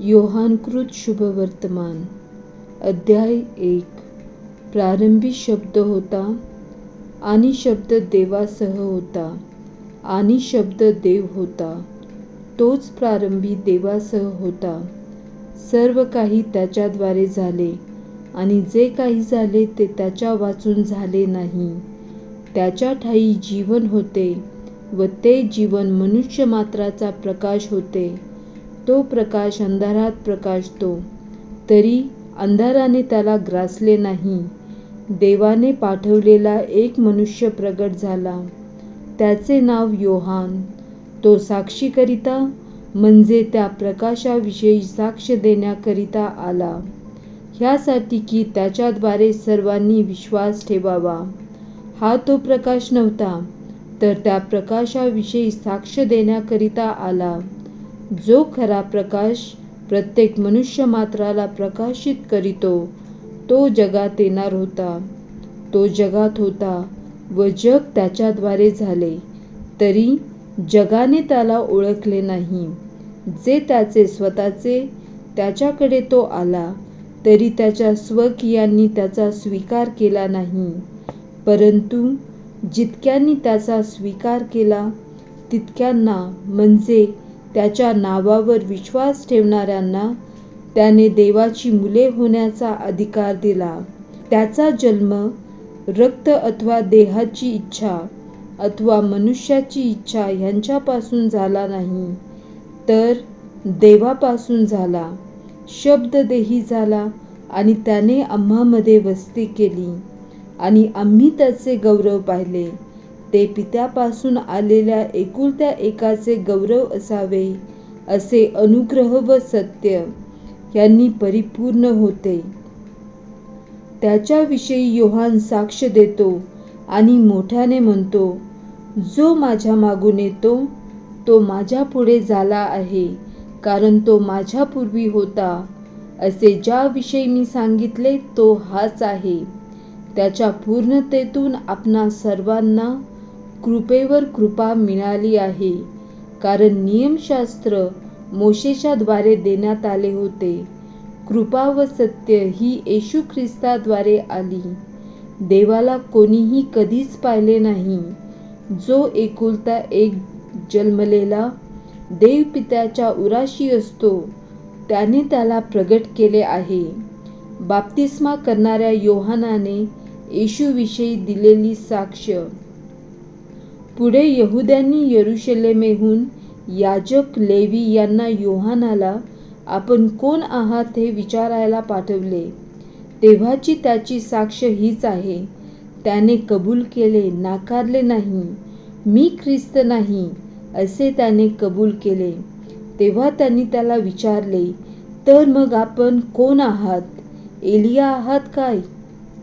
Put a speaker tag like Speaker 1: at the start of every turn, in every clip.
Speaker 1: योहानकृत शुभवर्तमान अध्याय 1. प्रारंभी शब्द होता आणि शब्द देवासह होता आणि शब्द देव होता. तोच प्रारंभी देवासह होता. सर्व काही त्याच्याद्वारे झाले आणि जे काही झाले ते त्याच्या वाचून झाले नाही. त्याच्या ठायी जीवन होते व ते जीवन मनुष्य मात्राचा प्रकाश होते. तो प्रकाश अंधारात प्रकाशतो, तरी अंधाराने त्याला ग्रासले नाही. देवाने पाठवलेला एक मनुष्य प्रगट झाला, त्याचे नाव योहान. तो साक्षीकरिता म्हणजे त्या प्रकाशाविषयी साक्ष देण्याकरिता आला, ह्यासाठी की त्याच्याद्वारे सर्वांनी विश्वास ठेवावा. हा तो प्रकाश नव्हता, तर त्या प्रकाशाविषयी साक्ष देण्याकरिता आला. जो खरा प्रकाश प्रत्येक मनुष्य मात्राला प्रकाशित करीतो, तो जगात येणार होता. तो जगात होता व जग त्याच्याद्वारे झाले, तरी जगाने त्याला ओळखले नाही. जे त्याचे स्वतःचे, त्याच्याकडे तो आला, तरी त्याच्या स्वकीयांनी त्याचा स्वीकार केला नाही. परंतु जितक्यांनी त्याचा स्वीकार केला, तितक्यांना म्हणजे त्याच्या नावावर विश्वास ठेवणाऱ्यांना त्याने देवाची मुले होण्याचा अधिकार दिला. त्याचा जन्म रक्त अथवा देहाची इच्छा अथवा मनुष्याची इच्छा ह्यांच्यापासून झाला नाही, तर देवापासून झाला. शब्द देही झाला आणि त्याने आम्हामध्ये वस्ती केली आणि आम्ही त्याचे गौरव पाहिले. ते पित्यापासून आलेल्या एकुलत्या एकाचे गौरव असावे, असे अनुग्रह व सत्य यांनी परिपूर्ण होते. त्याच्याविषयी योहान साक्ष देतो आणि मोठ्याने म्हणतो, जो माझ्या मागून येतो तो माझ्या पुढे झाला आहे, कारण तो माझ्या पूर्वी होता. असे ज्याविषयी मी सांगितले तो हाच आहे. त्याच्या पूर्णतेतून आपणा सर्वांना कृपेवर कृपा मिळाली आहे. कारण नियमशास्त्र मोशेच्या द्वारे देण्यात आले होते, कृपा व सत्य ही येशू ख्रिस्ताद्वारे आली. देवाला कोणीही कधीच पाहिले नाही. जो एकुलता एक जन्मलेला देव पित्याच्या उराशी असतो, त्याने त्याला प्रगट केले आहे. बाप्तिस्मा करणाऱ्या योहानाने येशूविषयी दिलेली साक्ष. पुढे यहुद्यांनी यरुशलेमेहून याजक लेवी यांना योहानाला आपण कोण आहात हे विचारायला पाठवले. तेव्हाची त्याची साक्ष हीच आहे. त्याने कबूल केले, नाकारले नाही. मी ख्रिस्त नाही, असे त्याने कबूल केले. तेव्हा त्यांनी त्याला विचारले, तर मग आपण कोण आहात? एलिया आहात काय?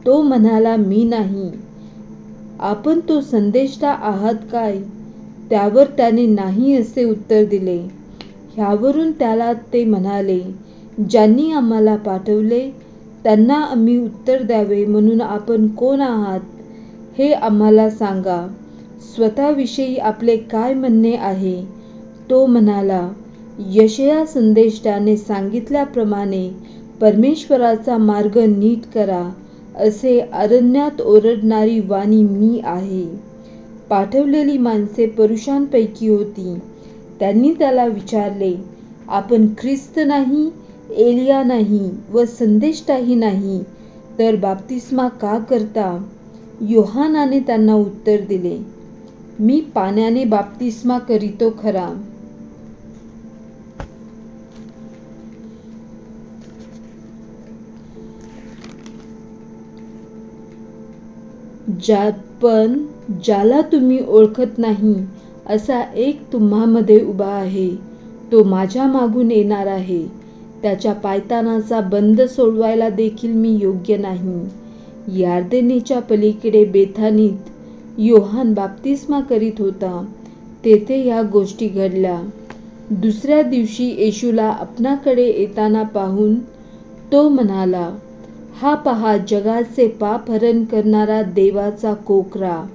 Speaker 1: तो म्हणाला, मी नाही. आपण तो संदेष्टा आहात काय? त्यावर त्याने नाही असे उत्तर दिले. ह्यावरून त्याला ते म्हणाले, ज्यांनी आम्हाला पाठवले त्यांना आम्ही उत्तर द्यावे म्हणून आपण कोण आहात हे आम्हाला सांगा. स्वतःविषयी आपले काय म्हणणे आहे? तो म्हणाला, यशया संदेष्टाने सांगितल्याप्रमाणे परमेश्वराचा मार्ग नीट करा, असे अरण्यात ओरडणारी वाणी मी आहे. पाठवलेली माणसे पुरुषांपैकी होती. त्यांनी त्याला विचारले, आपण ख्रिस्त नाही, एलिया नाही व संदेष्टाही नाही, तर बाप्तिस्मा का करता? योहानाने त्यांना उत्तर दिले, मी पाण्याने बाप्तिस्मा करीतो खरा, पण ज्याला तुम्ही ओळखत नाही असा एक तुम्हामध्ये उभा आहे. तो माझ्या मागून येणार आहे. त्याच्या पायतानाचा बंद सोडवायला देखील मी योग्य नाही. यार्देनेच्या पलीकडे बेथानीत योहान बाप्तिस्मा करीत होता. तेथे ह्या गोष्टी घडल्या. दुसऱ्या दिवशी येशूला आपणाकडे येताना पाहून तो म्हणाला, हा पहा, जगाचे पापहरण करणारा देवाचा कोकरा.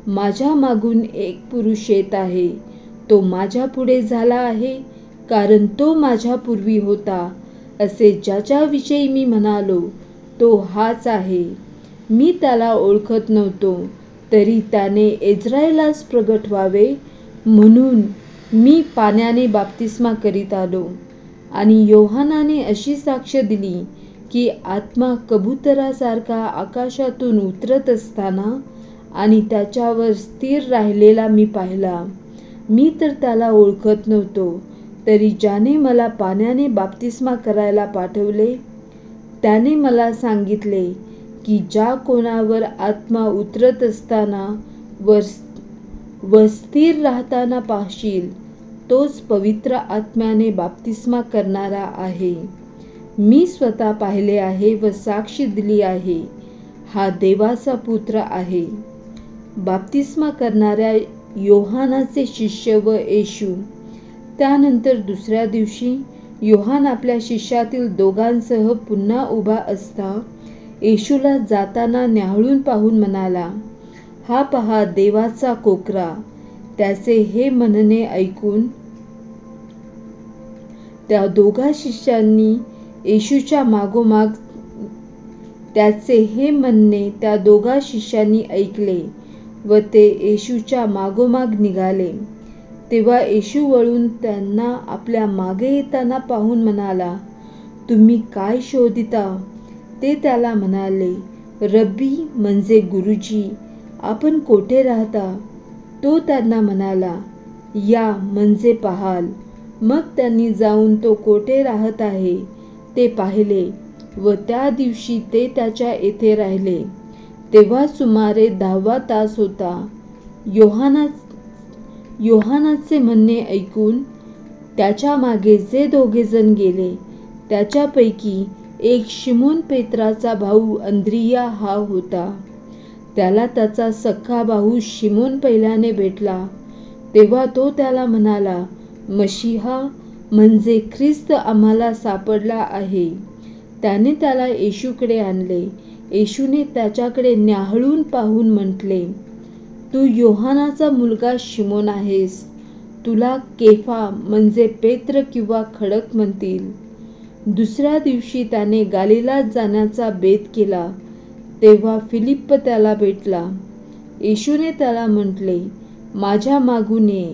Speaker 1: माझ्या मागून एक पुरुष येत आहे. तो माझ्या पुढे झाला आहे, कारण तो माझ्यापूर्वी होता असे ज्याच्याविषयी मी म्हणालो तो हाच आहे. मी त्याला ओळखत नव्हतो, तरी त्याने इस्रायेलास प्रगट व्हावे म्हणून मी पाण्याने बाप्तिस्मा करीत आलो. आणि योहानाने अशी साक्ष दिली की आत्मा कबुतरासारखा आकाशातून उतरत असताना आणि त्याच्यावर स्थिर राहिलेला मी पाहिला. मी तर त्याला ओळखत नव्हतो, तरी ज्याने मला पाण्याने बाप्तिस्मा करायला पाठवले त्याने मला सांगितले की ज्या कोणावर आत्मा उतरत असताना व स्थिर राहताना पाहशील तोच पवित्र आत्म्याने बाप्तिस्मा करणारा आहे. मी स्वतः पाहिले आहे व साक्षी दिली आहे, हा देवाचा पुत्र आहे. बाप्तिस्मा करणाऱ्या योहानाचे शिष्य व येशू. त्यानंतर दुसऱ्या दिवशी योहान आपल्या शिष्यातील दोघांसह पुन्हा उभा असता येशूला जाताना न्याहाळून पाहून म्हणाला, हा पहा देवाचा कोकरा. त्याचे हे म्हणणे ऐकून त्या दोघा शिष्यांनी येशूच्या मागोमाग त्याचे हे म्हणणे त्या दोघा शिष्यांनी ऐकले व ते येशूच्या मागोमाग निघाले. तेव्हा येशू वळून त्यांना आपल्या मागे येताना पाहून म्हणाला, तुम्ही काय शोधिता? ते त्याला म्हणाले, रब्बी म्हणजे गुरुजी, आपण कोठे राहता? तो त्यांना म्हणाला, या म्हणजे पाहाल. मग त्यांनी जाऊन तो कोठे राहत आहे ते पाहिले व त्या दिवशी ते त्याच्या येथे राहिले. तेव्हा सुमारे 10वा तास होता. योहानाचे म्हणणे ऐकून त्याच्या मागे जे दोघेजण गेले त्याच्यापैकी एक शिमोन पेत्राचा भाऊ अंद्रिया हा होता. त्याला त्याचा सख्खा भाऊ शिमोन पहिल्याने भेटला. तेव्हा तो त्याला म्हणाला, मशीहा म्हणजे ख्रिस्त आम्हाला सापडला आहे. त्याने त्याला येशूकडे आणले. येशूने त्याच्याकडे न्याहाळून पाहून म्हटले, तू योहानाचा मुलगा शिमोन आहेस. तुला केफा म्हणजे पेत्र किंवा खडक म्हणतील. दुसऱ्या दिवशी त्याने गलिलात जाण्याचा बेत केला. तेव्हा फिलिप्प त्याला भेटला. येशूने त्याला म्हटले, माझ्या मागून ये.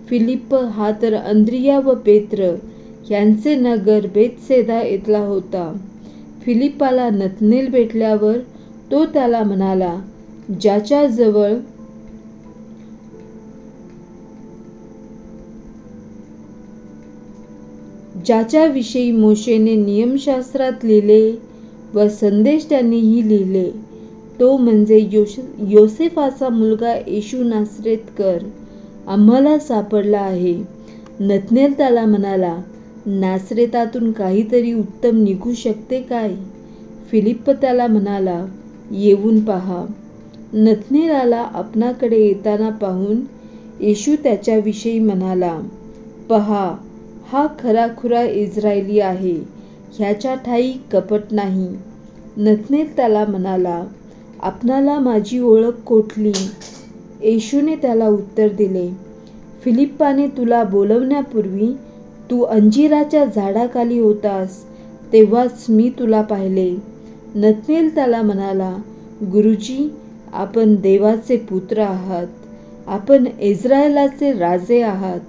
Speaker 1: फिलिप्प हा तर अंद्रिया व पेत्र यांचे नगर बेतसैदा इथला होता. फिलिप्पाला नतनेल भेटल्यावर तो त्याला म्हणाला, ज्याच्याविषयी मोशेने नियमशास्त्रात लिहिले व संदेश त्यांनीही लिहिले, तो म्हणजे योसेफाचा मुलगा येशू नासरेतकर आम्हाला सापडला आहे. नतनेल त्याला म्हणाला, नासरेतातून काहीतरी उत्तम निघू शकते काय? फिलिप्प त्याला म्हणाला, येऊन पहा. नतनेलाला आपणाकडे येताना पाहून येशू त्याच्याविषयी म्हणाला, पहा, हा खराखुरा इस्रायली आहे, ह्याच्या ठायी कपट नाही. नतनेल त्याला म्हणाला, आपणाला माझी ओळख कोठली? येशूने त्याला उत्तर दिले, फिलिप्पाने तुला बोलवण्यापूर्वी तू अंजिराच्या झाडाखाली होतास तेव्हाच मी तुला पाहिले. नतनेल त्याला म्हणाला, गुरुजी, आपण देवाचे पुत्र आहात, आपण इस्रायेलाचे राजे आहात.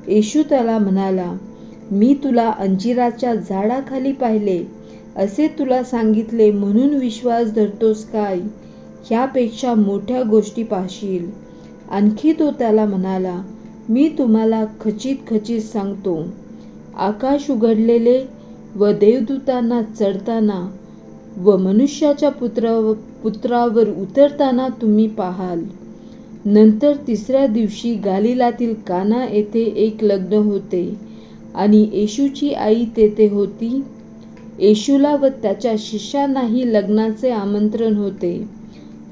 Speaker 1: येशू त्याला म्हणाला, मी तुला अंजिराच्या झाडाखाली पाहिले असे तुला सांगितले म्हणून विश्वास धरतोस काय? ह्यापेक्षा मोठ्या गोष्टी पाहशील. आणखी तो त्याला म्हणाला, मी तुम्हाला खचित सांगतो, आकाश उघडलेले व देवदूतांना चढताना व मनुष्याच्या पुत्रावर उतरताना तुम्ही पाहाल. नंतर तिसऱ्या दिवशी गलिलातील काना येथे एक लग्न होते आणि येशूची आई तेथे होती. येशूला व त्याच्या शिष्यांनाही लग्नाचे आमंत्रण होते.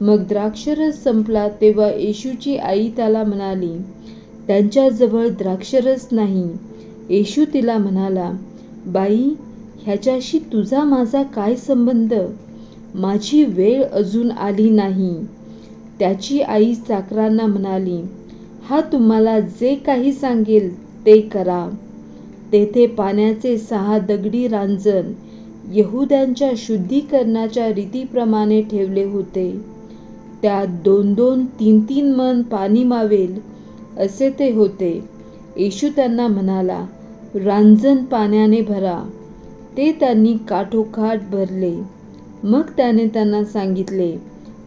Speaker 1: मग द्राक्षरस संपला तेव्हा येशूची आई त्याला म्हणाली, त्यांच्याजवळ द्राक्षरस नाही. येशू तिला म्हणाला, बाई, ह्याच्याशी तुझा माझा काय संबंध? माझी वेळ अजून आली नाही. त्याची आई चाकरांना म्हणाली, हा तुम्हाला जे काही सांगेल ते करा. तेथे पाण्याचे 6 दगडी रांजण यहुद्यांच्या शुद्धीकरणाच्या रीतीप्रमाणे ठेवले होते. त्यात 2-2, 3-3 मन पाणी मावेल असे ते होते. येशू त्यांना म्हणाला, रांजण पाण्याने भरा. ते त्यांनी काठोकाठ भरले. मग त्याने त्यांना सांगितले,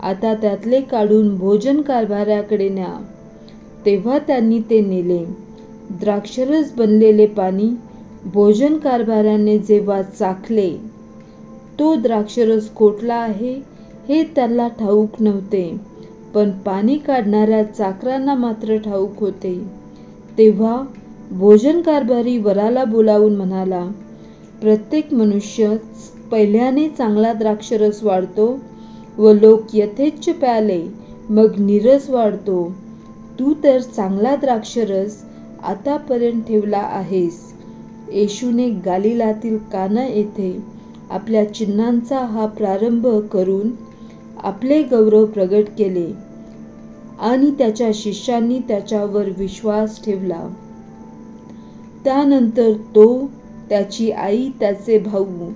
Speaker 1: आता त्यातले काढून भोजन कारभाऱ्याकडे न्या. तेव्हा त्यांनी ते नेले. द्राक्षरस बनलेले पाणी भोजन कारभाऱ्याने जेव्हा चाखले, तो द्राक्षरस कोठला आहे हे त्याला ठाऊक नव्हते, पण पाणी काढणाऱ्या चाकरांना मात्र ठाऊक होते. तेव्हा भोजन कारभारी वराला बोलावून म्हणाला, प्रत्येक मनुष्य पहिल्याने चांगला द्राक्षरस वाढतो व लोक यथेच्छ प्याले, मग नीरस वाढतो. तू तर चांगला द्राक्षरस आतापर्यंत ठेवला आहेस. येशूने गालिलातील काना येथे आपल्या चिन्हांचा हा प्रारंभ करून आपले गौरव प्रगट केले आणि त्याच्या शिष्यांनी त्याच्यावर विश्वास ठेवला. त्यानंतर तो, त्याची आई, त्याचे भाऊ,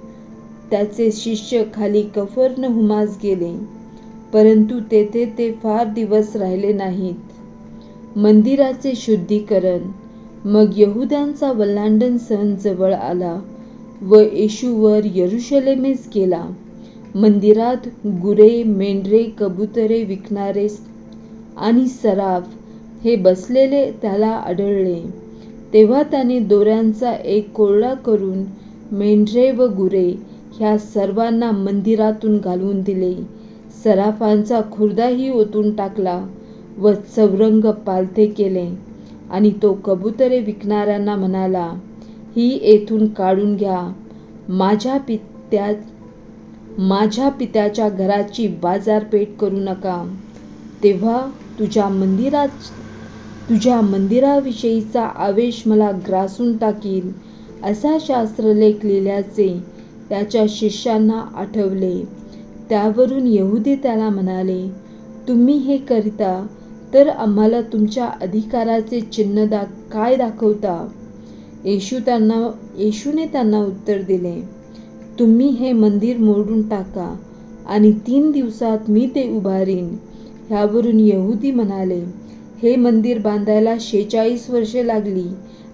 Speaker 1: त्याचे शिष्य खाली कफरनहुमास गेले. परंतु तेथे ते फार दिवस राहिले नाहीत. मंदिराचे शुद्धीकरण. मग यहुद्यांचा वल्हांडण सण जवळ आला व येशू वर यरुशलेमेस गेला. मंदिरात गुरे, मेंढरे, कबुतरे विकणारे आणि सराफ हे बसलेले त्याला आढळले. तेव्हा त्याने दोऱ्यांचा एक कोरडा करून मेंढरे व गुरे ह्या सर्वांना मंदिरातून घालवून दिले. सराफांचा खुर्दाही ओतून टाकला व चौरंग पालथे केले. आणि तो कबुतरे विकणाऱ्यांना म्हणाला, ही येथून काढून घ्या. माझ्या पित्याच्या घराची बाजारपेठ करू नका. तेव्हा तुझ्या मंदिराविषयीचा आवेश मला ग्रासून टाकील, असा शास्त्रलेख लिहिल्याचे त्याच्या शिष्यांना आठवले. त्यावरून यहुदी त्याला म्हणाले, तुम्ही हे करिता तर आम्हाला तुमच्या अधिकाराचे चिन्ह काय दाखवता? येशूने त्यांना उत्तर दिले, तुम्ही हे मंदिर मोडून टाका आणि 3 दिवसात मी ते उभारीन. ह्यावरून यहुदी म्हणाले, हे मंदिर बांधायला 46 वर्षे लागली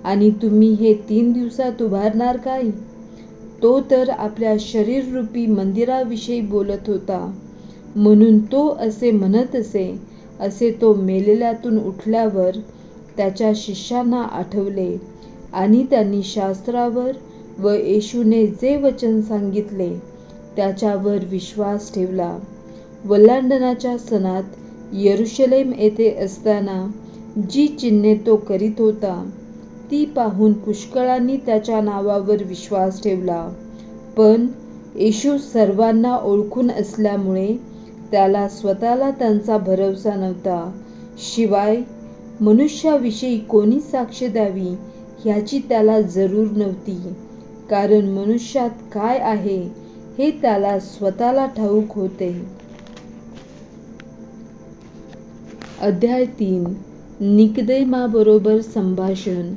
Speaker 1: आणि तुम्ही हे 3 दिवसात उभारणार काय? तो तर आपल्या शरीररूपी मंदिराविषयी बोलत होता, म्हणून तो असे म्हणत असे तो मेलेल्यातून उठल्यावर त्याच्या शिष्यांना आठवले आणि त्यांनी शास्त्रावर व येशूने जे वचन सांगितले त्याच्यावर विश्वास ठेवला. वल्हांडणाच्या सणात यरुशलेम येथे असताना जी चिन्हे तो करीत होता ती पाहून पुष्कळांनी त्याच्या नावावर विश्वास ठेवला. पण येशू सर्वांना ओळखून असल्यामुळे त्याला स्वतःला त्यांचा भरवसा नव्हता. शिवाय मनुष्याविषयी कोणी साक्ष द्यावी ह्याची त्याला जरूर नव्हती, कारण मनुष्यात काय आहे हे त्याला स्वतःला ठाऊक होते. अध्याय 3. निकदेमाबरोबर संभाषण.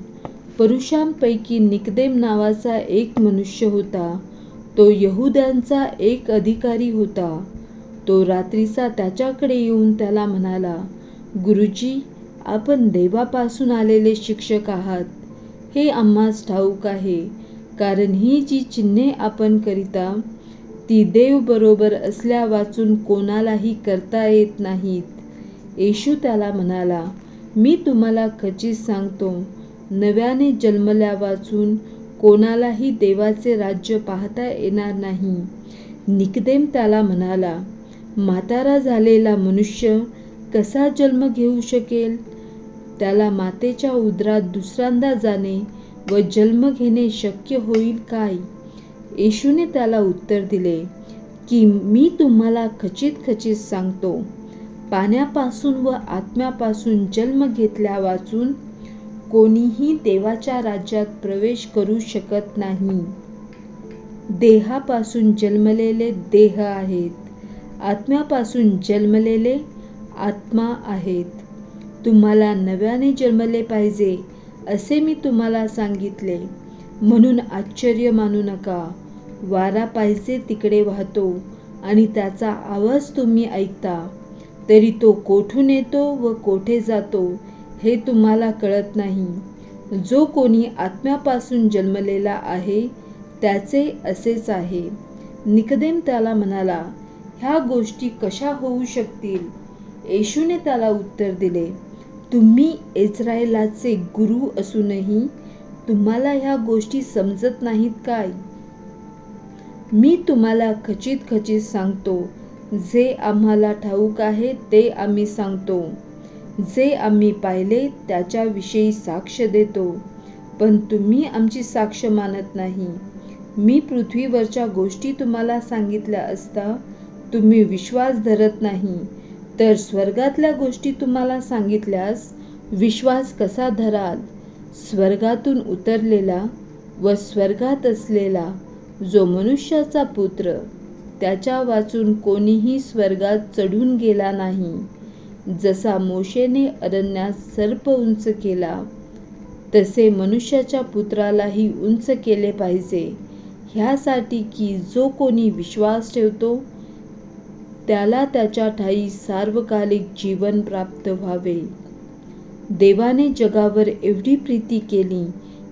Speaker 1: पुरुषांपैकी निकदेम नावाचा एक मनुष्य होता. तो यहुद्यांचा एक अधिकारी होता. तो रात्रीचा त्याच्याकडे येऊन त्याला म्हणाला, गुरुजी, आपण देवापासून आलेले शिक्षक आहात हे आम्हास ठाऊक आहे, कारण ही जी चिन्हे आपण करिता ती देव बरोबर असल्या वाचून कोणालाही करता येत नाहीत. येशू त्याला म्हणाला, मी तुम्हाला खचित सांगतो, नव्याने जन्मल्या वाचून कोणालाही देवाचे राज्य पाहता येणार नाही. निकदेम त्याला म्हणाला, म्हातारा झालेला मनुष्य कसा जन्म घेऊ शकेल? त्याला मातेच्या उदरात दुसऱ्यांदा जाणे व जन्म घेणे शक्य होईल काय? येशूने त्याला उत्तर दिले की मी तुम्हाला खचित सांगतो, पाण्यापासून व आत्म्यापासून जन्म घेतल्या वाचून कोणीही देवाच्या राज्यात प्रवेश करू शकत नाही. देहापासून जन्मलेले देह आहेत, आत्म्यापासून जन्मलेले आत्मा आहेत. तुम्हाला नव्याने जन्मले पाहिजे असे मी तुम्हाला सांगितले. म्हणून आश्चर्य मानू नका. वारा पाहिजे तिकडे वाहतो आणि त्याचा आवाज तुम्ही ऐकता, तरी तो कोठून येतो व कोठे जातो हे तुम्हाला कळत नाही. जो कोणी आत्म्यापासून जन्मलेला आहे त्याचे असेच आहे. निकोदेम त्याला म्हणाला, ह्या गोष्टी कशा होऊ शकतील? येशूने त्याला उत्तर दिले, तुम्ही इस्रायलाचे गुरु असूनही तुम्हाला ह्या गोष्टी समजत नाहीत काय? मी तुम्हाला खचित खचित सांगतो, जे आम्हाला ठाऊक आहे ते आम्ही सांगतो, जे आम्ही पाहिले त्याच्याविषयी साक्ष देतो, पण तुम्ही आमची साक्ष मानत नाही. मी पृथ्वीवरच्या गोष्टी तुम्हाला सांगितल्या असता तुम्ही विश्वास धरत नाही, तर स्वर्गातल्या गोष्टी तुम्हाला सांगितल्यास विश्वास कसा धराल? स्वर्गातून उतरलेला व स्वर्गात असलेला जो मनुष्याचा पुत्र, त्याच्या वाचून कोणीही स्वर्गात चढून गेला नाही. जसा मोशेने अरण्यात सर्प उंच केला, तसे मनुष्याच्या पुत्रालाही उंच केले पाहिजे, ह्यासाठी की जो कोणी विश्वास ठेवतो त्याला त्याच्या ठायी सार्वकालिक जीवन प्राप्त व्हावे. देवाने जगावर एवढी प्रीती केली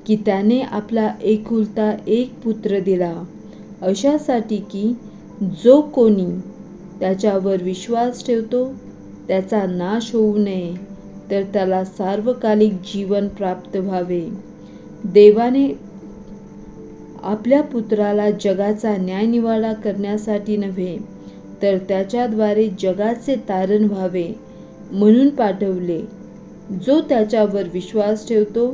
Speaker 1: की त्याने आपला एकुलता एक पुत्र दिला, अशासाठी की जो कोणी त्याच्यावर विश्वास ठेवतो त्याचा नाश होऊ नये, तर त्याला सार्वकालिक जीवन प्राप्त व्हावे. देवाने आपल्या पुत्राला जगाचा न्यायनिवाडा करण्यासाठी नव्हे, तर त्याच्याद्वारे जगाचे तारण व्हावे म्हणून पाठवले. जो त्याच्यावर विश्वास ठेवतो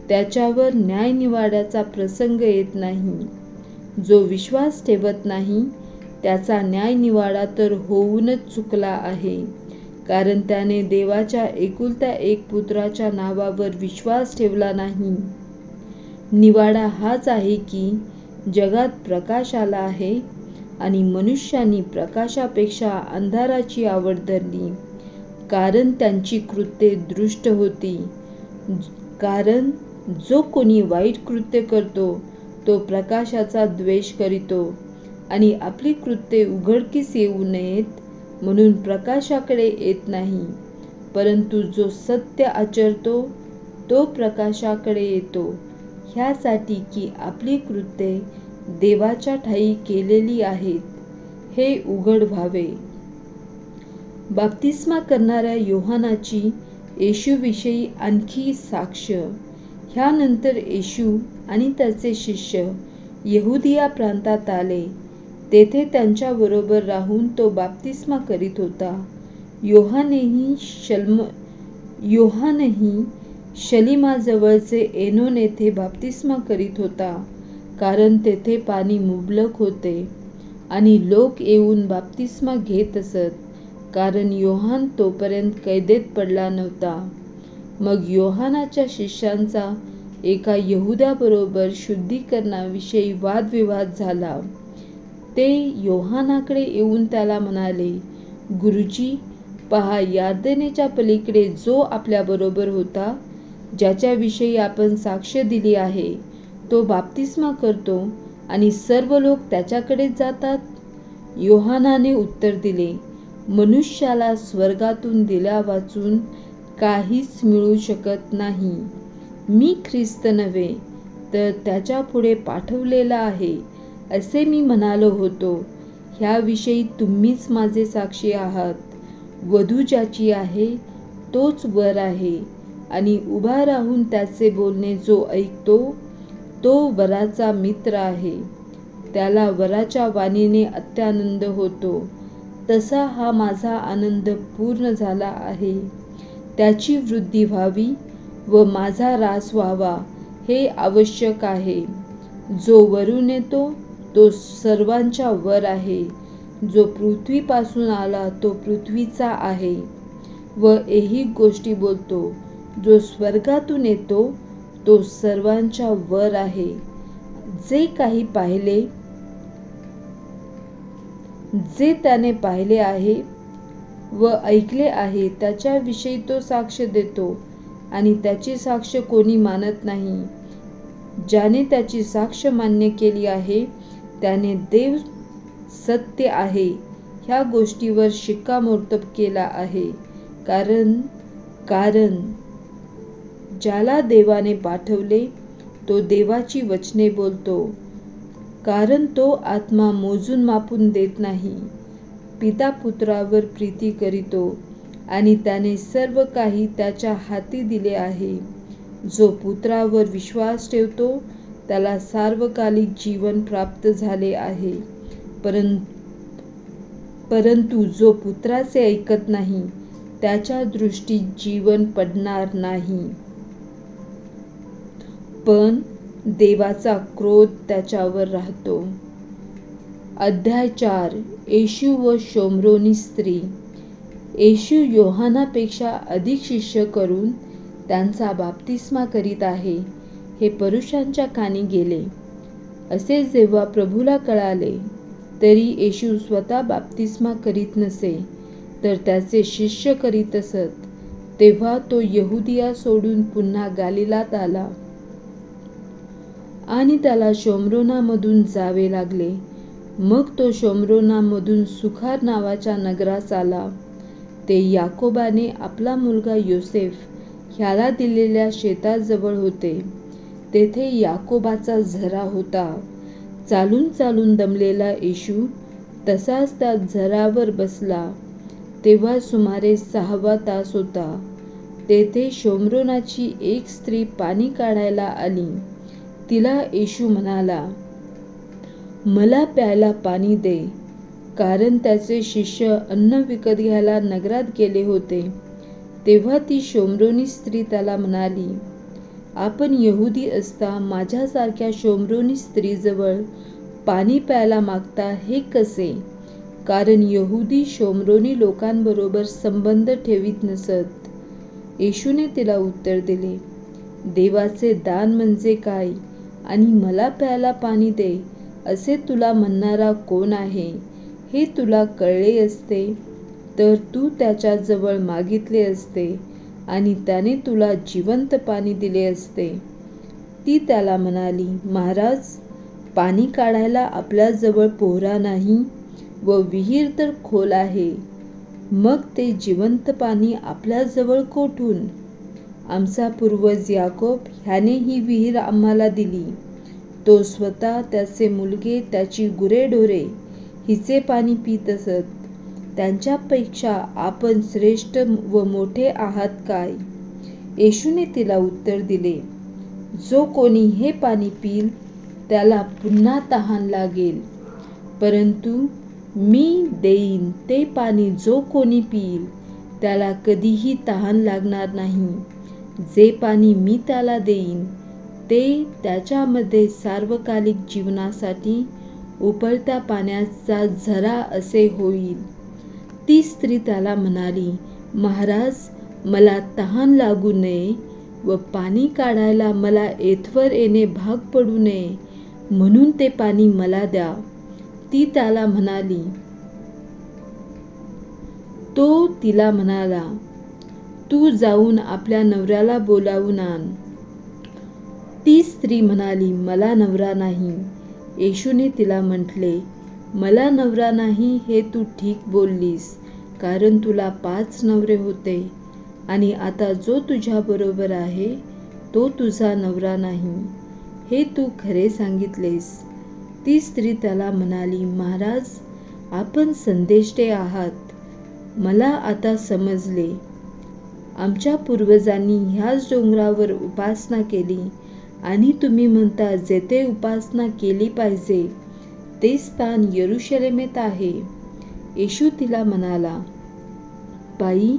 Speaker 1: त्याच्यावर न्यायनिवाड्याचा प्रसंग येत नाही. जो विश्वास ठेवत नाही त्याचा न्यायनिवाडा तर होऊनच चुकला आहे, कारण त्याने देवाच्या एकुलत्या एक पुत्राच्या नावावर विश्वास ठेवला नाही. निवाडा हाच आहे की जगात प्रकाश आला आहे आणि मनुष्यांनी प्रकाशापेक्षा अंधाराची आवड धरली, कारण त्यांची कृत्ये दुष्ट होती. कारण जो कोणी वाईट कृत्य करतो तो प्रकाशाचा द्वेष करीतो आणि आपली कृत्ये उघडकीस येऊ नयेत म्हणून प्रकाशाकडे येत नाही. परंतु जो सत्य आचरतो तो प्रकाशाकडे येतो, ह्यासाठी की आपली कृत्ये देवाच्या ठायी केलेली आहेत हे उघड व्हावे. बाप्तिस्मा करणाऱ्या योहानाची येशूविषयी आणखी साक्ष. ह्यानंतर येशू आणि त्याचे शिष्य यहुदिया प्रांतात आले. तेथे त्यांच्याबरोबर राहून तो बाप्तिस्मा करीत होता. योहानही शलिमाजवळचे एनोन येथे बाप्तिस्मा करीत होता, कारण तेथे पाणी मुबलक होते आणि लोक येऊन बाप्तिस्मा घेत असत, कारण योहान तोपर्यंत कैदेत पडला नव्हता. मग योहानाच्या शिष्यांचा एका यहुद्याबरोबर शुद्धीकरणाविषयी वादविवाद झाला. ते योहानाकडे येऊन त्याला म्हणाले, गुरुजी, पहा, यार्देनेच्या पलीकडे जो आपल्याबरोबर होता, ज्याच्याविषयी आपण साक्ष दिली आहे, तो बाप्तिस्मा करतो आणि सर्व लोक त्याच्याकडेच जातात. योहानाने उत्तर दिले, मनुष्याला स्वर्गातून दिल्या वाचून काहीच मिळू शकत नाही. मी ख्रिस्त नव्हे, तर त्याच्या पुढे पाठवलेला आहे असे मी म्हणालो होतो. ह्याविषयी तुम्हीच माझे साक्षी आहात. वधू ज्याची आहे तोच वर आहे आणि उभा राहून त्याचे बोलणे जो ऐकतो तो वराचा मित्र आहे. त्याला वराच्या वाणीने अत्यानंद होतो. तसा हा माझा आनंद पूर्ण झाला आहे. त्याची वृद्धी व्हावी व माझा ऱ्हास व्हावा हे आवश्यक आहे. जो वरून येतो तो सर्वांच्या वर आहे. जो पृथ्वीपासून आला तो पृथ्वीचा आहे व ऐहिक गोष्टी बोलतो. जो स्वर्गातून येतो तो सर्वांच्या वर आहे. जे त्याने पाहिले आहे व ऐकले आहे त्याच्याविषयी तो साक्ष देतो आणि त्याची साक्ष कोणी मानत नाही. ज्याने त्याची साक्ष मान्य केली आहे त्याने देव सत्य आहे ह्या गोष्टीवर शिक्कामोर्तब केला आहे. कारण ज्याला देवाने पाठवले तो देवाची वचने बोलतो, कारण तो आत्मा मोजून मापून देत नाही. पिता पुत्रावर प्रीती करीतो आणि त्याने सर्व काही त्याच्या हाती दिले आहे. जो पुत्रावर विश्वास ठेवतो त्याला सार्वकालिक जीवन प्राप्त झाले आहे, परंतु जो पुत्राचे ऐकत नाही त्याच्या दृष्टीत जीवन पडणार नाही, पण देवाचा क्रोध त्याच्यावर राहतो. अध्याय 4. येशू व शोमरोनी स्त्री. येशू योहानापेक्षा अधिक शिष्य करून त्यांचा बाप्तिस्मा करीत आहे हे पुरुषांच्या कानी गेले. असे जेव्हा प्रभूला कळाले, तरी येशू स्वतः बाप्तिस्मा करीत नसे, तर त्याचे शिष्य करीत असत. तेव्हा तो यहुदिया सोडून पुन्हा गलिलात आला आणि त्याला शोमरोनामधून जावे लागले. मग तो शोमरोनामधून सुखार नावाच्या नगरास आला. ते याकोबाने आपला मुलगा योसेफ ह्याला दिलेल्या शेताजवळ होते. तेथे याकोबाचा झरा होता. चालून चालून दमलेला येशू तसाच त्या झरावर बसला. तेव्हा सुमारे 6वा तास होता. तेथे शोमरोनाची एक स्त्री पाणी काढायला आली. तिला येशू म्हणाला, मला प्यायला पाणी दे, कारण त्याचे शिष्य अन्न विकत घ्यायला नगरात गेले होते. तेव्हा ती शोमरोनी स्त्री त्याला म्हणाली, आपण यहुदी असता माझ्यासारख्या शोमरोनी स्त्रीजवळ पाणी प्यायला मागता हे कसे? कारण यहुदी शोमरोनी लोकांबरोबर संबंध ठेवीत नसत. येशूने तिला उत्तर दिले, देवाचे दान म्हणजे काय आणि मला प्यायला पाणी दे असे तुला म्हणणारा कोण आहे हे तुला कळले असते तर तू त्याच्याजवळ मागितले असते आणि त्याने तुला जिवंत पाणी दिले असते. ती त्याला म्हणाली, महाराज, पाणी काढायला आपल्याजवळ पोहरा नाही व विहीर तर खोल आहे. मग ते जिवंत पाणी आपल्याजवळ कोठून? आमचा पूर्वज याकोब ह्याने ही विहीर आम्हाला दिली. तो स्वतः, त्याचे मुलगे, त्याची गुरेढोरे हिचे पाणी पीत असत. त्यांच्यापेक्षा आपण श्रेष्ठ व मोठे आहात काय? येशूने तिला उत्तर दिले, जो कोणी हे पाणी पिईल त्याला पुन्हा तहान लागेल, परंतु मी देईन ते पाणी जो कोणी पिईल त्याला कधीही तहान लागणार नाही. जे पाणी मी त्याला देईन ते त्याच्यामध्ये सार्वकालिक जीवनासाठी उकळत्या पाण्याचा झरा असे होईल. ती स्त्री त्याला म्हणाली, महाराज, मला तहान लागू नये व पाणी काढायला मला येथवर येणे भाग पडू नये, म्हणून ते पाणी मला द्या. ती त्याला म्हणाली. तो तिला म्हणाला, तू जाऊन आपल्या नवऱ्याला बोलावून आण. ती स्त्री म्हणाली, मला नवरा नाही. येशूने तिला म्हटले, मला नवरा नाही हे तू ठीक बोललीस, कारण तुला 5 नवरे होते आणि आता जो तुझ्याबरोबर आहे तो तुझा नवरा नाही. हे तू खरे सांगितलेस. ती स्त्री त्याला म्हणाली, महाराज, आपण संदेष्टे आहात. मला आता समजले. आमच्या पूर्वजांनी ह्याच डोंगरावर उपासना केली आणि तुम्ही म्हणता जेथे उपासना केली पाहिजे ते स्थान यरुशलेमेत आहे. येशू तिला म्हणाला, बाई,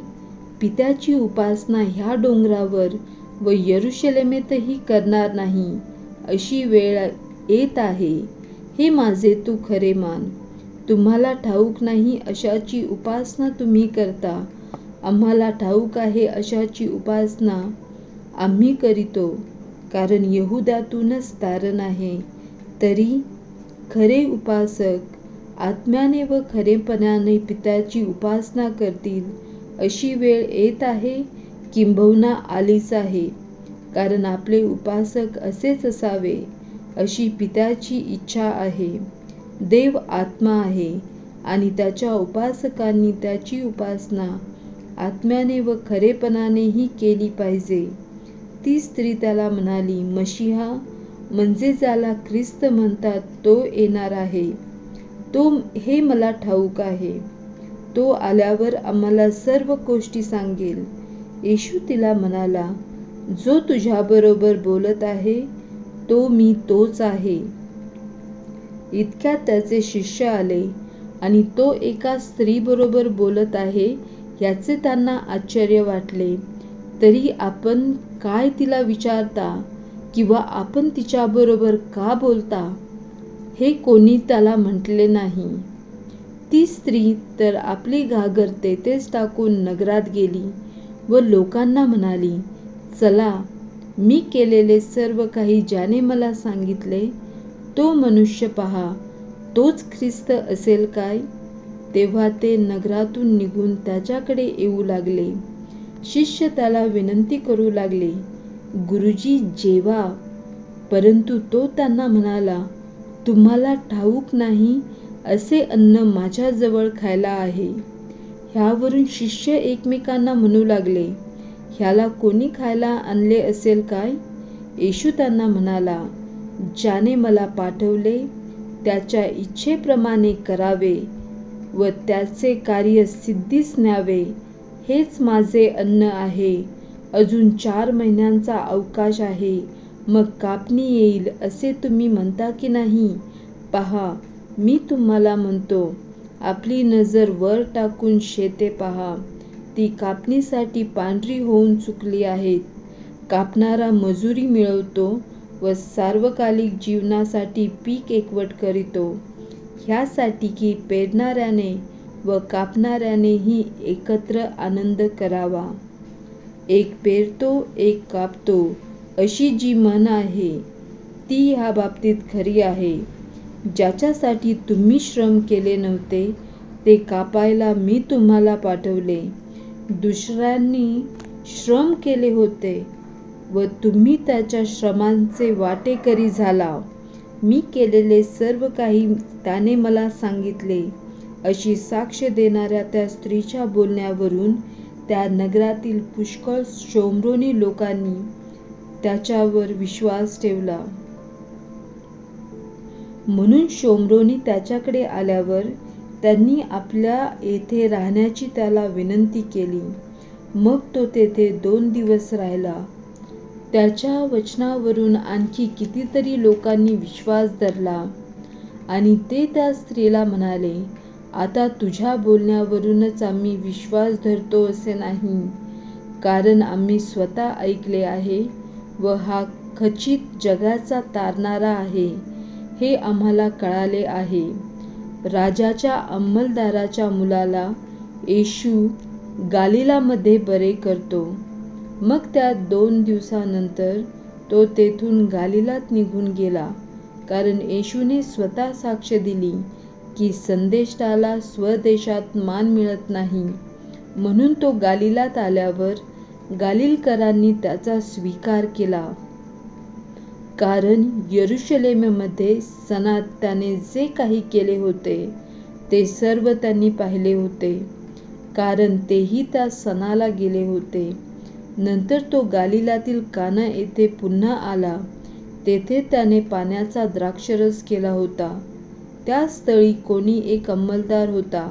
Speaker 1: पित्याची उपासना ह्या डोंगरावर व यरुशलेमेतही करणार नाही अशी वेळ येत आहे. हे माझे तू खरे मान. तुम्हाला ठाऊक नाही अशाची उपासना तुम्ही करता. आम्हाला ठाऊक आहे अशाची उपासना आम्ही करीतो, कारण यहुद्यातूनच तारण आहे. तरी खरे उपासक आत्म्याने व खरेपणाने पित्याची उपासना करतील अशी वेळ येत आहे, किंबहुना आलीच आहे. कारण आपले उपासक असेच असावे अशी पित्याची इच्छा आहे. देव आत्मा आहे आणि त्याच्या उपासकांनी त्याची उपासना आत्म्याने व खरेपणानेही केली पाहिजे. ती स्त्री त्याला म्हणाली, मशिहा म्हणजे ज्याला ख्रिस्त म्हणतात तो येणार आहे, तो हे मला ठाऊक आहे. तो आल्यावर आम्हाला सर्व गोष्टी सांगेल. येशू तिला म्हणाला, जो तुझ्याबरोबर बोलत आहे तो मी तोच आहे. इतक्यात त्याचे शिष्य आले आणि तो एका स्त्रीबरोबर बोलत आहे याचे त्यांना आश्चर्य वाटले. तरी आपण काय तिला विचारता किंवा आपण तिच्याबरोबर का बोलता, हे कोणी त्याला म्हटले नाही. ती स्त्री तर आपली घागर तेथेच टाकून नगरात गेली व लोकांना म्हणाली, चला, मी केलेले सर्व काही ज्याने मला सांगितले तो मनुष्य पहा, तोच ख्रिस्त असेल काय? तेव्हा ते नगरातून निघून त्याच्याकडे येऊ लागले. शिष्य त्याला विनंती करू लागले, गुरुजी, जेवा. परंतु तो त्यांना म्हणाला, तुम्हाला ठाऊक नाही असे अन्न माझ्याजवळ खायला आहे. ह्यावरून शिष्य एकमेकांना म्हणू लागले, ह्याला कोणी खायला आणले असेल काय? येशू त्यांना म्हणाला, ज्याने मला पाठवले त्याच्या इच्छेप्रमाणे करावे व त्याचे कार्य सिद्धीस न्यावे, हेच माझे अन्न आहे. अजून 4 महिन्यांचा अवकाश आहे, मग कापणी येईल असे तुम्ही म्हणता की नाही? पहा, मी तुम्हाला म्हणतो, आपली नजर वर टाकून शेते पहा, ती कापणीसाठी पांढरी होऊन चुकली आहेत. कापणारा मजुरी मिळवतो व सार्वकालिक जीवनासाठी पीक एकवट करीतो, ह्यासाठी की पेरणाऱ्याने व कापणाऱ्यानेही एकत्र आनंद करावा. एक पेरतो, एक कापतो, अशी जी म्हण आहे ती ह्या बाबतीत खरी आहे. ज्याच्यासाठी तुम्ही श्रम केले नव्हते ते कापायला मी तुम्हाला पाठवले. दुसऱ्यांनी श्रम केले होते व तुम्ही त्याच्या श्रमांचे वाटेकरी झाला. मी केलेले सर्व काही त्याने मला सांगितले, अशी साक्ष देणाऱ्या त्या स्त्रीच्या बोलण्यावरून त्या नगरातील पुष्कळ शोम्रोनी लोकांनी त्याच्यावर विश्वास ठेवला. म्हणून शोम्रोनी त्याच्याकडे आल्यावर त्यांनी आपल्या येथे राहण्याची त्याला विनंती केली. मग तो तेथे 2 दिवस राहिला. त्याच्या वचनावरून आणखी कितीतरी लोकांनी विश्वास धरला आणि ते त्या स्त्रीला म्हणाले, आता तुझ्या बोलण्यावरूनच आम्ही विश्वास धरतो असे नाही, कारण आम्ही स्वतः ऐकले आहे व हा खचित जगाचा तारणारा आहे हे आम्हाला कळाले आहे. राजाच्या अंमलदाराच्या मुलाला येशू गालिलामध्ये बरे करतो. मग त्या 2 दिवसानंतर तो तेथून गालिलात निघून गेला, कारण येशूने स्वतः साक्ष दिली की संदेष्टाला स्वदेशात मान मिळत नाही. म्हणून तो गालिलात आल्यावर गालिलकरांनी त्याचा स्वीकार केला, कारण यरुशलेममध्ये सणात त्याने जे काही केले होते ते सर्व त्यांनी पाहिले होते, कारण तेही त्या सणाला गेले होते. नंतर तो गालिलातील काना येथे पुन्हा आला. तेथे त्याने पाण्याचा द्राक्षरस केला होता. त्या स्थळी कोणी एक अंमलदार होता,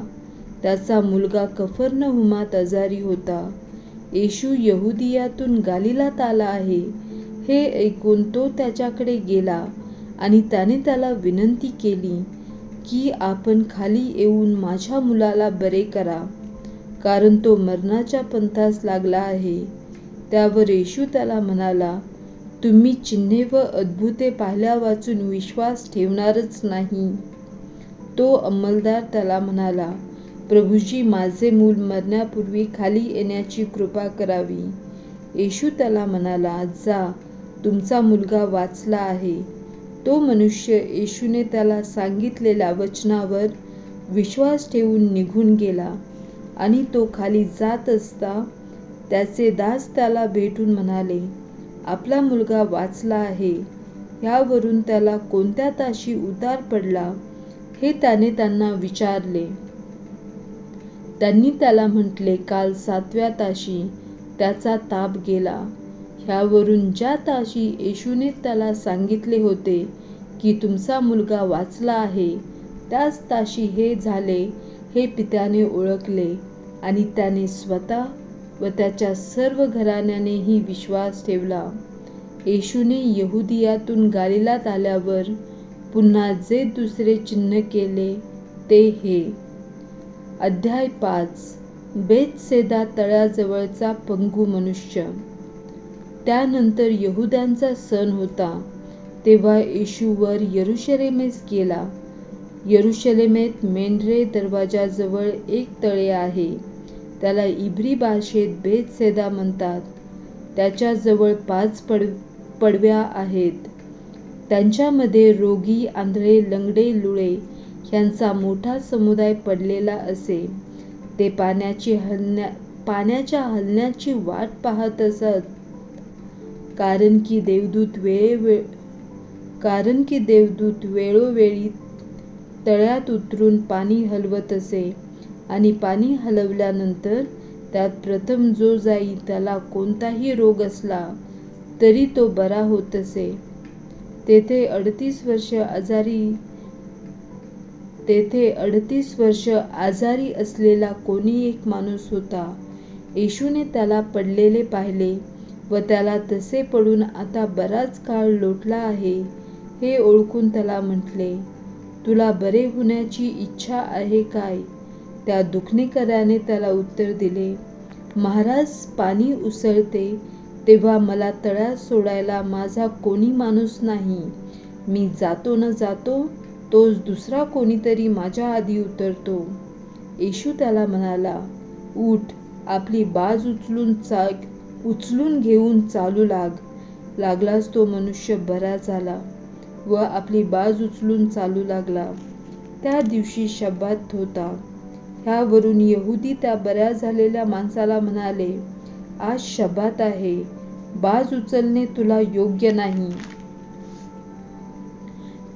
Speaker 1: त्याचा मुलगा कफरनहुमात आजारी होता. येशू यहुदियातून गालिलात आला आहे हे ऐकून तो त्याच्याकडे गेला आणि त्याने त्याला विनंती केली की आपण खाली येऊन माझ्या मुलाला बरे करा, कारण तो मरणाच्या पंथास लागला आहे. त्यावर येशू त्याला म्हणाला, तुम्ही चिन्हे व अद्भुते पाहिल्यावाचून विश्वास ठेवणारच नाही. तो अंमलदार त्याला म्हणाला, प्रभुजी, माझे मूल मरण्यापूर्वी खाली येण्याची कृपा करावी. येशू त्याला म्हणाला, जा, तुमचा मुलगा वाचला आहे. तो मनुष्य येशूने त्याला सांगितलेल्या वचनावर विश्वास ठेवून निघून गेला आणि तो खाली जात असता त्याचे दास त्याला भेटून म्हणाले, आपला मुलगा वाचला आहे. ह्यावरून त्याला कोणत्या ताशी उतार पडला हे त्याने त्यांना विचारले. त्यांनी त्याला म्हटले, काल 7व्या ताशी त्याचा ताप गेला. ह्यावरून ज्या ताशी येशूने त्याला सांगितले होते की तुमचा मुलगा वाचला आहे, त्याच ताशी हे झाले हे पित्याने ओळखले आणि त्याने स्वतः व त्याच्या सर्व घराण्यानेही विश्वास ठेवला. येशूने यहुदियातून गलिलात आल्यावर पुन्हा जे दुसरे चिन्ह केले ते हे. अध्याय 5. बेथसेदा तळ्याजवळचा पंगू मनुष्य. त्यानंतर यहुद्यांचा सण होता. तेव्हा येशू वर यरुशलेमेस गेला. यरुशलेमेत मेंढरे दरवाजाजवळ एक तळे आहे. त्याला इब्री भाषेत बेथसेदा म्हणतात. त्याच्याजवळ 5 पडव्या आहेत. त्यांच्यामध्ये रोगी, आंधळे, लंगडे, लुळे ह्यांचा मोठा समुदाय पडलेला असे. ते पाण्याच्या हलण्याची वाट पाहत असत, कारण की देवदूत वेळोवेळी तळ्यात उतरून पाणी हलवत असे आणि पाणी हलवल्यानंतर त्यात प्रथम जो जाई त्याला कोणताही रोग असला तरी तो बरा होत असे. तेथे 38 वर्ष आजारी असलेला कोणी एक माणूस होता. येशूने त्याला पडलेले पाहिले व त्याला तसे पडून आता बराच काळ लोटला आहे हे ओळखून त्याला म्हटले, तुला बरे होण्याची इच्छा आहे काय? त्या दुखणेकऱ्याने त्याला उत्तर दिले, महाराज, पाणी उसळते तेव्हा मला तळ्यात सोडायला माझा कोणी माणूस नाही. मी जातो न जातो तोच दुसरा कोणीतरी माझ्या आधी उतरतो. येशू त्याला म्हणाला, उठ, आपली बाज उचलून घेऊन चालू लाग. लागलाच तो मनुष्य बरा झाला व आपली बाज उचलून चालू लागला. त्या दिवशी शब्बात होता. ह्यावरून यहुदी त्या बऱ्या झालेल्या माणसाला म्हणाले, आज शब्बात आहे, बाज उचलणे तुला योग्य नाही.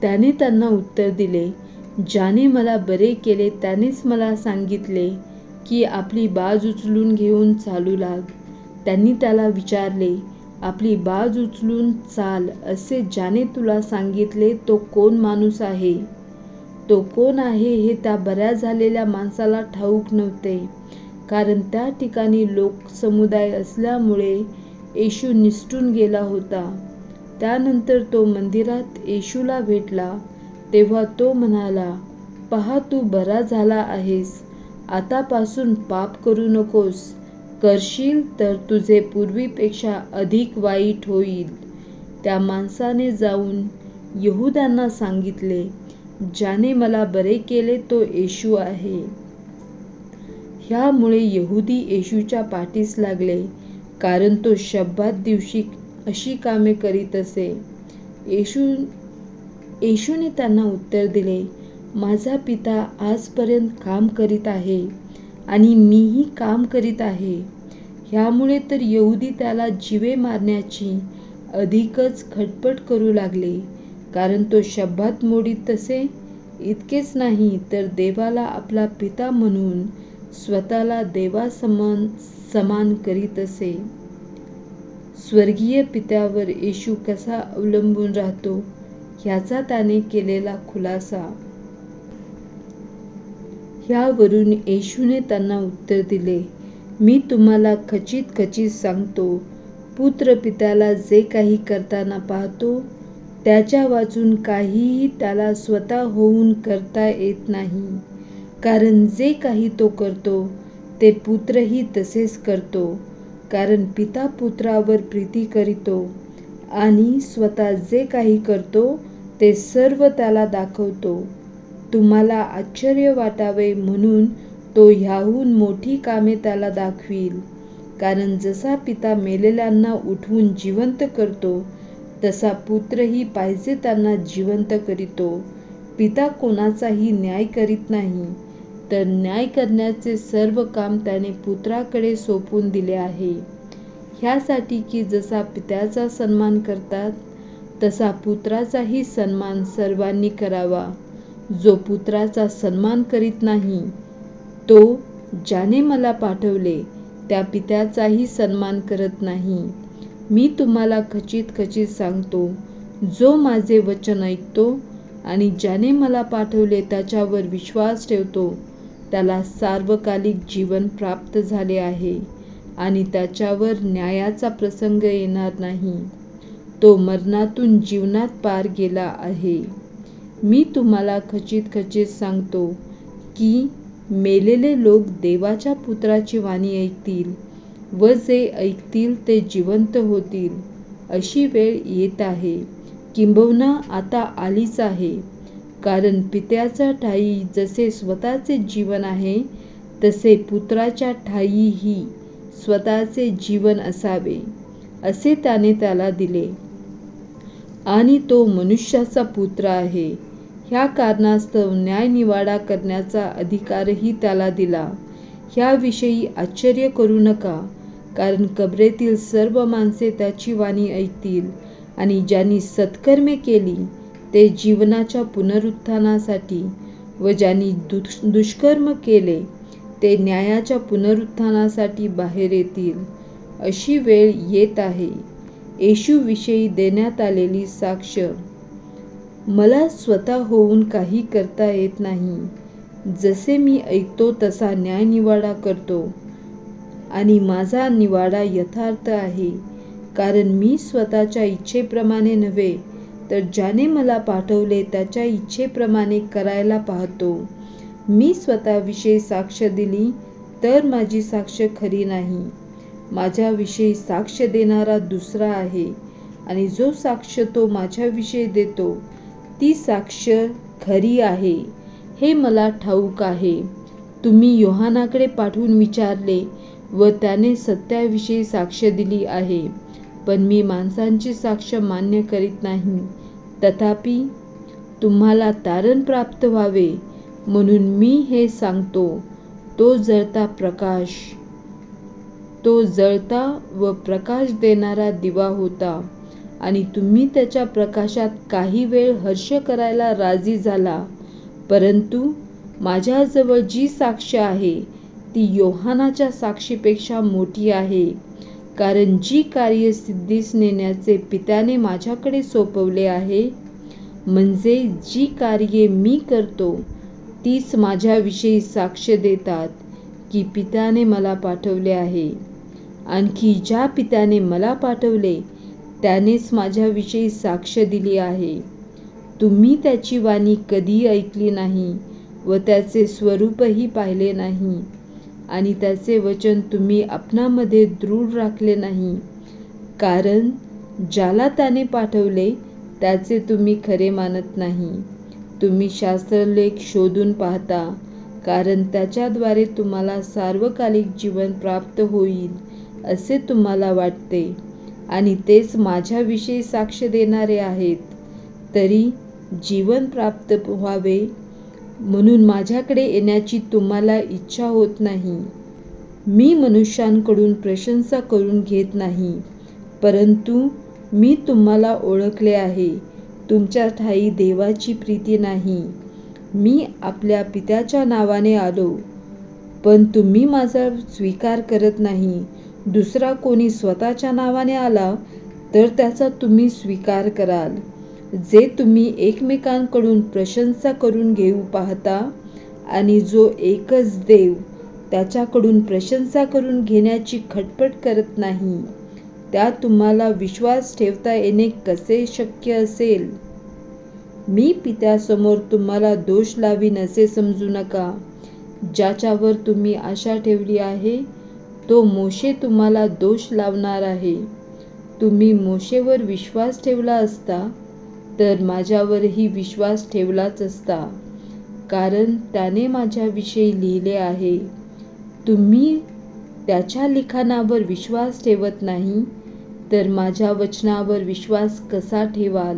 Speaker 1: त्याने त्यांना उत्तर दिले, ज्याने मला बरे केले त्यानेच मला सांगितले की आपली बाज उचलून घेऊन चालू लाग. त्यांनी त्याला विचारले, आपली बाज उचलून चाल असे ज्याने तुला सांगितले तो कोण माणूस आहे? तो कोण आहे हे त्या बऱ्या झालेल्या माणसाला ठाऊक नव्हते, कारण त्या ठिकाणी लोकसमुदाय असल्यामुळे येशू निसटून गेला होता. त्यानंतर तो मंदिरात येशूला भेटला. तेव्हा तो म्हणाला, पहा, तू बरा झाला आहेस. आतापासून पाप करू नकोस. करशील तर तुझे पूर्वीपेक्षा अधिक वाईट होईल. त्या माणसाने जाऊन यहुद्यांना सांगितले, ज्याने मला बरे केले तो येशू आहे. ह्यामुळे यहुदी येशूच्या पाठीस लागले, कारण तो शब्बात दिवशी अशी कामे करीत असे. येशूने त्यांना उत्तर दिले, माझा पिता आजपर्यंत काम करीत आहे आणि मीही काम करीत आहे. ह्यामुळे तर यहुदी त्याला जीवे मारण्याची अधिकच खटपट करू लागले, कारण तो शब्बात मोडीत असे. इतकेच नाही तर देवाला आपला पिता म्हणून स्वतःला देवासमान करीत असे. स्वर्गीय पित्यावर येशू कसा अवलंबून राहतो ह्याचा त्याने केलेला खुलासा. ह्यावरून येशूने त्यांना उत्तर दिले, मी तुम्हाला खचित सांगतो, पुत्र पित्याला जे काही करताना पाहतो त्याच्या वाचून काहीही त्याला स्वतःहून करता येत नाही. कारण जे काही तो करतो ते पुत्रही तसेच करतो, कारण पिता पुत्रावर प्रीती करीतो आणि स्वतः जे काही करतो ते सर्व त्याला दाखवतो. तुम्हाला आश्चर्य वाटावे म्हणून तो ह्याहून मोठी कामे त्याला दाखवील. कारण जसा पिता मेलेल्यांना उठवून जिवंत करतो तसा पुत्रही पाहिजे त्यांना जिवंत करीतो. पिता कोणाचाही न्याय करीत नाही, तर न्याय करण्याचे सर्व काम त्याने पुत्राकडे सोपवून दिले आहे. ह्यासाठी की जसा पित्याचा सन्मान करतात तसा पुत्राचाही सन्मान सर्वांनी करावा. जो पुत्राचा सन्मान करीत नाही तो ज्याने मला पाठवले त्या पित्याचाही सन्मान करत नाही. मी तुम्हाला खचित सांगतो, जो माझे वचन ऐकतो आणि ज्याने मला पाठवले त्याच्यावर विश्वास ठेवतो त्याला सार्वकालिक जीवन प्राप्त झाले आहे आणि त्याच्यावर न्यायाचा प्रसंग येणार नाही. तो मरणातून जीवनात पार गेला आहे. मी तुम्हाला खचित सांगतो की मेलेले लोक देवाच्या पुत्राची वाणी ऐकतील व जे ऐकतील ते जिवंत होतील. अशी वेळ येत आहे, किंबहुना आता आलीच आहे, कारण पित्याच्या ठायी जसे स्वतःचे जीवन आहे तसे पुत्राच्या ठायीही स्वतःचे जीवन असावे, असे त्याने त्याला दिले. आणि तो मनुष्याचा पुत्र आहे. ह्या कारणास्तव न्यायनिवाडा करण्याचा अधिकारही त्याला दिला. ह्याविषयी आश्चर्य करू नका, कारण कबरेतील सर्व माणसे त्याची वाणी ऐकतील आणि ज्यांनी सत्कर्मे केली ते जीवनाच्या पुनरुत्थानासाठी व ज्यांनी दुष्कर्म केले ते न्यायाच्या पुनरुत्थानासाठी बाहेर येतील. अशी वेळ येत आहे. येशूविषयी देण्यात आलेली साक्ष. मला स्वतःहून काही करता येत नाही. जसे मी ऐकतो तसा न्यायनिवाडा करतो आणि माझा निवाडा यथार्थ आहे, कारण मी स्वतःच्या इच्छेप्रमाणे नव्हे तर ज्याने मला पाठवले त्याच्या इच्छेप्रमाणे करायला पाहतो. मी स्वतःविषयी साक्ष दिली तर माझी साक्ष खरी नाही. माझ्याविषयी साक्ष देणारा दुसरा आहे आणि जो साक्ष तो माझ्याविषयी देतो ती साक्ष खरी आहे, हे मला ठाऊक आहे. तुम्ही योहानाकडे पाठवून विचारले व त्याने सत्याविषयी साक्ष दिली आहे, पण मी माणसांची साक्ष मान्य करीत नाही. तथापि तुम्हाला तारण प्राप्त व्हावे म्हणून मी हे सांगतो. तो जळता व प्रकाश देणारा दिवा होता आणि तुम्ही त्याच्या प्रकाशात काही वेळ हर्ष करायला राजी झाला. परंतु माझ्याजवळ जी साक्ष आहे ती योहानाच्या साक्षीपेक्षा मोठी आहे, कारण जी कार्ये सिद्धीस नेण्याचे पित्याने माझ्याकडे सोपवले आहे, म्हणजे जी कार्ये मी करतो तीच माझ्याविषयी साक्ष देतात की पित्याने मला पाठवले आहे. आणखी ज्या पित्याने मला पाठवले त्यानेच माझ्याविषयी साक्ष दिली आहे. तुम्ही त्याची वाणी कधी ऐकली नाही व त्याचे स्वरूपही पाहिले नाही आणि त्याचे वचन तुम्ही आपणामध्ये दृढ राखले नाही, कारण ज्याला त्याने पाठवले त्याचे तुम्ही खरे मानत नाही. तुम्ही शास्त्रलेख शोधून पाहता, कारण त्याच्याद्वारे तुम्हाला सार्वकालिक जीवन प्राप्त होईल असे तुम्हाला वाटते आणि तेच माझ्याविषयी साक्ष देणारे आहेत. तरी जीवन प्राप्त व्हावे म्हणून माझ्याकडे येण्याची तुम्हाला इच्छा होत नाही. मी मनुष्यांकडून प्रशंसा करून घेत नाही, परंतु मी तुम्हाला ओळखले आहे. तुमच्या ठायी देवाची प्रीती नाही. मी आपल्या पित्याच्या नावाने आलो, पण तुम्ही माझा स्वीकार करत नाही. दुसरा कोणी स्वतःच्या नावाने आला तर त्याचा तुम्ही स्वीकार कराल. जे तुम्ही एकमेकांकडून प्रशंसा करून घेऊ पाहता आणि जो एकच देव त्याच्याकडून प्रशंसा करून घेण्याची खटपट करत नाही, त्यात तुम्हाला विश्वास ठेवता येणे कसे शक्य असेल? मी पित्यासमोर तुम्हाला दोष लावीन असे समजू नका. ज्याच्यावर तुम्ही आशा ठेवली आहे तो मोशे तुम्हाला दोष लावणार आहे. तुम्ही मोशेवर विश्वास ठेवला असता तर माझ्यावरही विश्वास ठेवलाच असता, कारण त्याने माझ्याविषयी लिहिले आहे. तुम्ही त्याच्या लिखाणावर विश्वास ठेवत नाही तर माझ्या वचनावर विश्वास कसा ठेवाल?